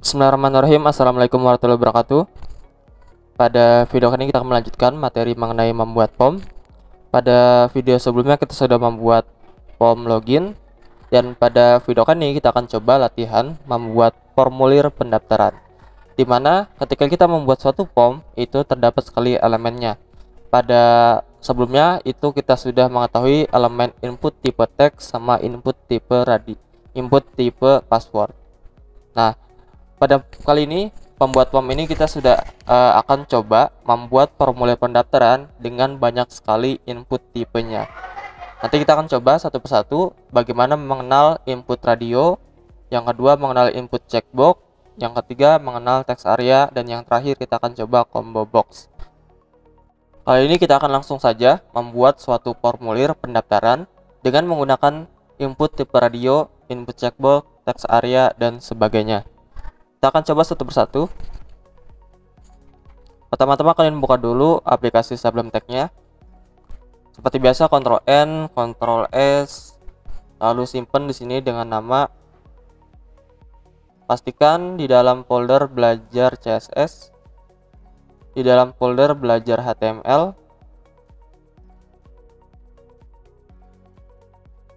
Bismillahirrahmanirrahim. Assalamualaikum warahmatullahi wabarakatuh. Pada video kali ini kita akan melanjutkan materi mengenai membuat form. Pada video sebelumnya kita sudah membuat form login, dan pada video kali ini kita akan coba latihan membuat formulir pendaftaran, di mana ketika kita membuat suatu form itu terdapat sekali elemennya. Pada sebelumnya itu kita sudah mengetahui elemen input tipe teks sama input tipe password. Nah, pada kali ini pembuat form ini kita sudah akan coba membuat formulir pendaftaran dengan banyak sekali input tipenya. Nanti kita akan coba satu persatu bagaimana mengenal input radio, yang kedua mengenal input checkbox, yang ketiga mengenal text area, dan yang terakhir kita akan coba combo box. Kali ini kita akan langsung saja membuat suatu formulir pendaftaran dengan menggunakan input tipe radio, input checkbox, text area, dan sebagainya. Kita akan coba satu persatu. Pertama-tama kalian buka dulu aplikasi Sublime Text-nya. Seperti biasa Ctrl N, Ctrl S, lalu simpan di sini dengan nama. Pastikan di dalam folder belajar CSS, di dalam folder belajar HTML.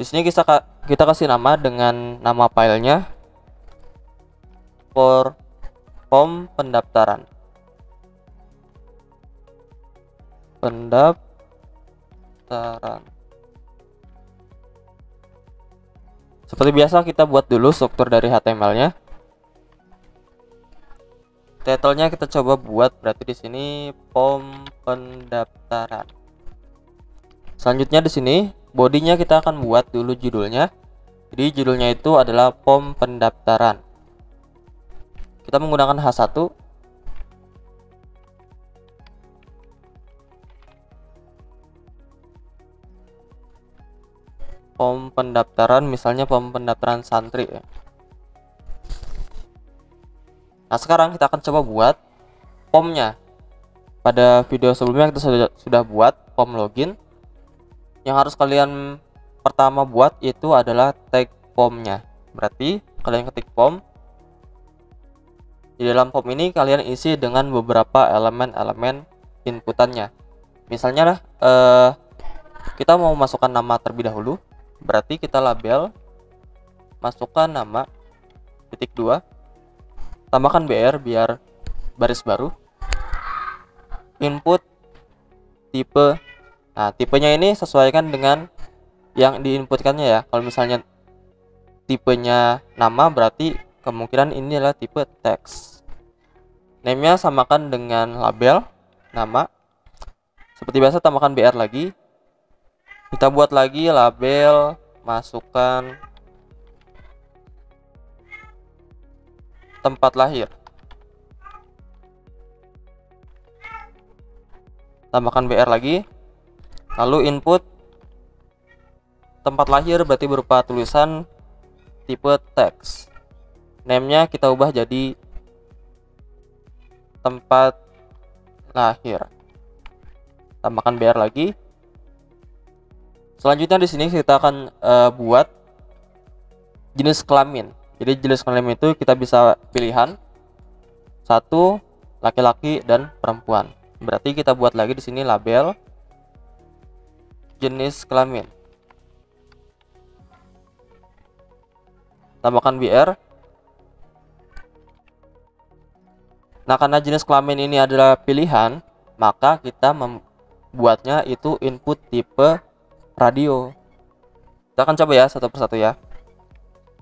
Di sini kita kasih nama dengan nama filenya form pendaftaran. Seperti biasa kita buat dulu struktur dari HTML-nya. Title-nya kita coba buat, berarti di sini form pendaftaran. Selanjutnya di sini bodinya kita akan buat dulu judulnya. Jadi judulnya itu adalah form pendaftaran. Kita menggunakan H1. Form pendaftaran, misalnya form pendaftaran santri ya. Nah, sekarang kita akan coba buat formnya. Pada video sebelumnya kita sudah buat form login. Yang harus kalian pertama buat itu adalah tag formnya. Berarti kalian ketik form. Di dalam form ini kalian isi dengan beberapa elemen-elemen inputannya. Misalnya kita mau masukkan nama terlebih dahulu. Berarti kita label, masukkan nama, titik 2. Tambahkan BR biar baris baru. Input tipe. Nah, tipenya ini sesuaikan dengan yang diinputkannya ya. Kalau misalnya tipenya nama, berarti kemungkinan ini adalah tipe teks. Name-nya samakan dengan label nama. Seperti biasa tambahkan BR lagi. Kita buat lagi label, masukkan tempat lahir. Tambahkan BR lagi. Lalu input tempat lahir berarti berupa tulisan tipe teks. Name-nya kita ubah jadi tempat lahir. Tambahkan BR lagi. Selanjutnya di sini kita akan buat jenis kelamin. Jadi jenis kelamin itu kita bisa pilihan satu, laki-laki dan perempuan. Berarti kita buat lagi di sini label jenis kelamin. Tambahkan BR. Nah, karena jenis kelamin ini adalah pilihan, maka kita membuatnya itu input tipe radio. Kita akan coba ya satu persatu ya.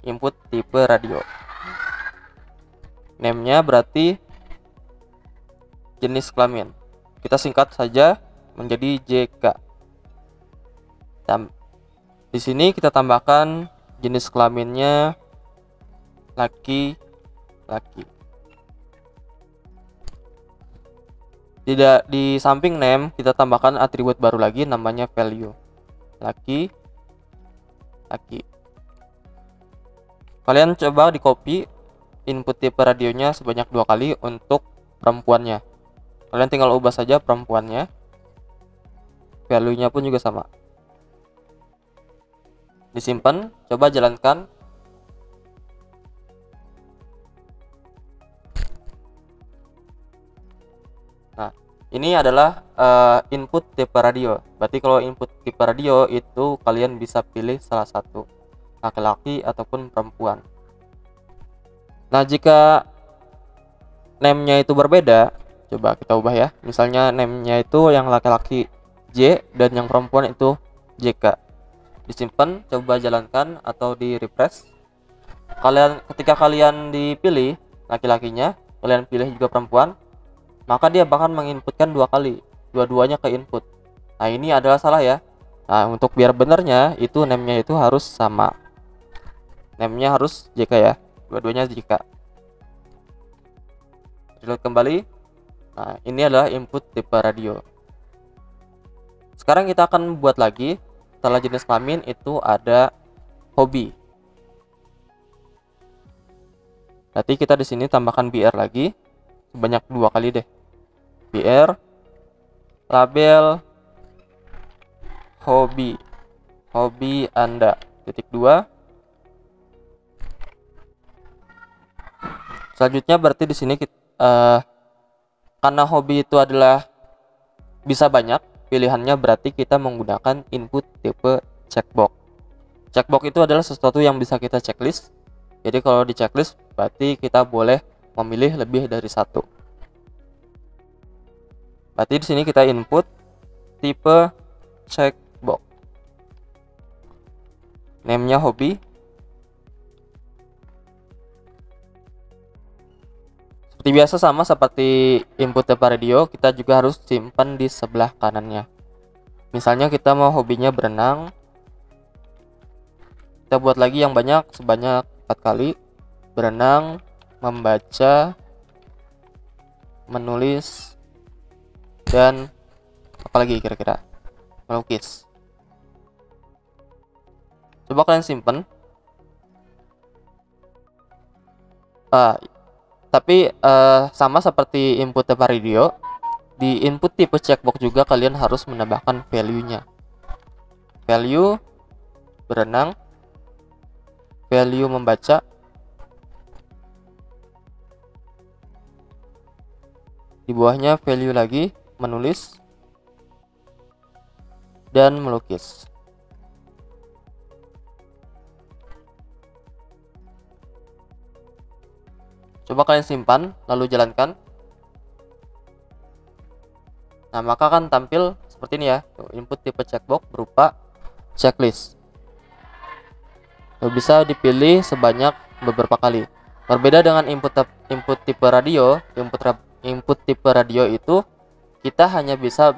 Input tipe radio. Name-nya berarti jenis kelamin. Kita singkat saja menjadi JK. Di sini kita tambahkan jenis kelaminnya laki-laki. Tidak di samping name kita tambahkan atribut baru lagi namanya value. Laki-laki. Kalian coba di copy input tipe radionya sebanyak 2 kali untuk perempuannya. Kalian tinggal ubah saja perempuannya. Value-nya pun juga sama. Disimpan, coba jalankan. Nah, ini adalah input tipe radio. Berarti kalau input tipe radio itu kalian bisa pilih salah satu, laki-laki ataupun perempuan. Nah, jika name-nya itu berbeda, coba kita ubah ya. Misalnya name-nya itu yang laki-laki J dan yang perempuan itu JK. Disimpan, coba jalankan atau di refresh. Ketika kalian dipilih laki-lakinya, kalian pilih juga perempuan, maka dia bahkan menginputkan 2 kali, dua-duanya ke input. Nah, ini adalah salah ya. Nah, untuk biar benernya itu name-nya itu harus sama. Name-nya harus JK ya, dua-duanya JK. Reload kembali. Nah, ini adalah input tipe radio. Sekarang kita akan buat lagi. Setelah jenis kelamin itu ada hobi. Berarti kita di sini tambahkan BR lagi sebanyak 2 kali deh. BR label hobi Anda .2. Selanjutnya berarti di sini kita, karena hobi itu adalah bisa banyak pilihannya, berarti kita menggunakan input tipe checkbox. Checkbox itu adalah sesuatu yang bisa kita checklist. Jadi kalau di checklist berarti kita boleh memilih lebih dari satu. Berarti di sini kita input tipe checkbox. Name-nya hobi. Seperti biasa, sama seperti input tipe radio, kita juga harus simpan di sebelah kanannya. Misalnya kita mau hobinya berenang, kita buat lagi yang banyak sebanyak 4 kali. Berenang, membaca, menulis, dan apalagi kira-kira melukis. Coba kalian simpan. Tapi sama seperti input tipe radio, di input tipe checkbox juga kalian harus menambahkan value-nya. Value berenang, value membaca, di bawahnya value lagi menulis dan melukis. Coba kalian simpan lalu jalankan. Nah, maka akan tampil seperti ini ya. Input tipe checkbox berupa checklist. Bisa dipilih sebanyak beberapa kali. Berbeda dengan input tipe radio, input tipe radio itu kita hanya bisa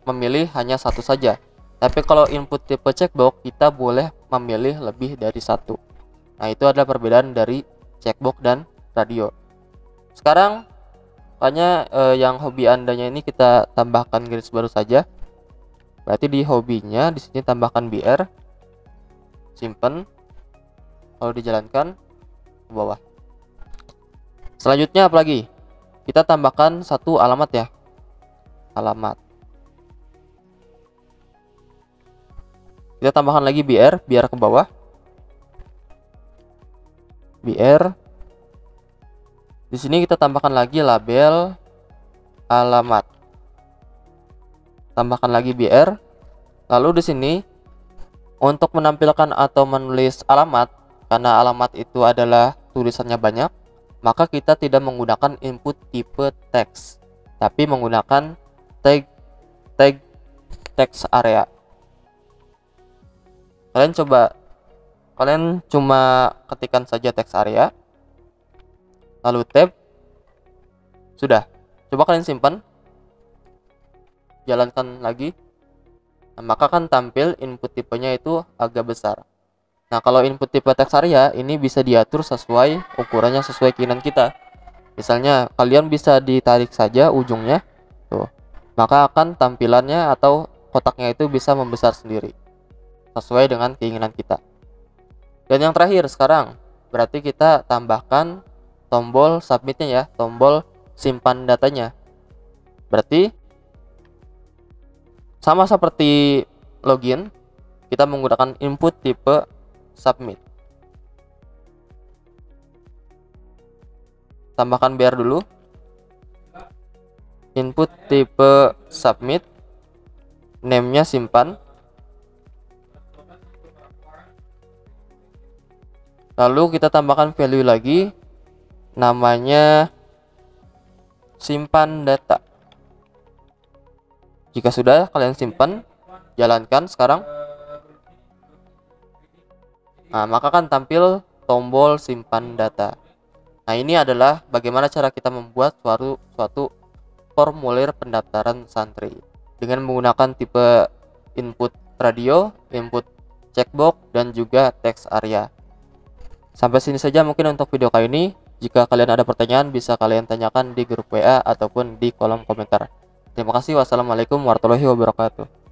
memilih hanya satu saja. Tapi kalau input tipe checkbox kita boleh memilih lebih dari satu. Nah, itu adalah perbedaan dari checkbox dan radio. Sekarang hanya yang hobi andanya ini kita tambahkan garis baru saja. Berarti di hobinya di sini tambahkan BR, simpen, lalu dijalankan ke bawah. Selanjutnya apalagi? Kita tambahkan satu alamat ya. Alamat. Kita tambahkan lagi BR ke bawah. BR. Di sini kita tambahkan lagi label alamat. Tambahkan lagi BR. Lalu di sini untuk menampilkan atau menulis alamat, karena alamat itu adalah tulisannya banyak, maka kita tidak menggunakan input tipe teks, tapi menggunakan tag text area. Kalian cuma ketikkan saja text area, lalu tab, sudah. Coba kalian simpan, jalankan lagi. Nah, maka kan tampil input tipenya itu agak besar. Nah, kalau input tipe text area ini bisa diatur sesuai ukurannya, sesuai keinginan kita. Misalnya kalian bisa ditarik saja ujungnya tuh, maka akan tampilannya atau kotaknya itu bisa membesar sendiri sesuai dengan keinginan kita. Dan yang terakhir sekarang berarti kita tambahkan tombol submitnya ya, tombol simpan datanya. Berarti sama seperti login, kita menggunakan input tipe submit. Tambahkan BR dulu. Input tipe submit, name-nya simpan. Lalu kita tambahkan value lagi, namanya simpan data. Jika sudah kalian simpan, jalankan sekarang. Nah, maka akan tampil tombol simpan data. Nah, ini adalah bagaimana cara kita membuat suatu formulir pendaftaran santri dengan menggunakan tipe input radio, input checkbox, dan juga text area. Sampai sini saja mungkin untuk video kali ini. Jika kalian ada pertanyaan, bisa kalian tanyakan di grup WA ataupun di kolom komentar. Terima kasih. Wassalamualaikum warahmatullahi wabarakatuh.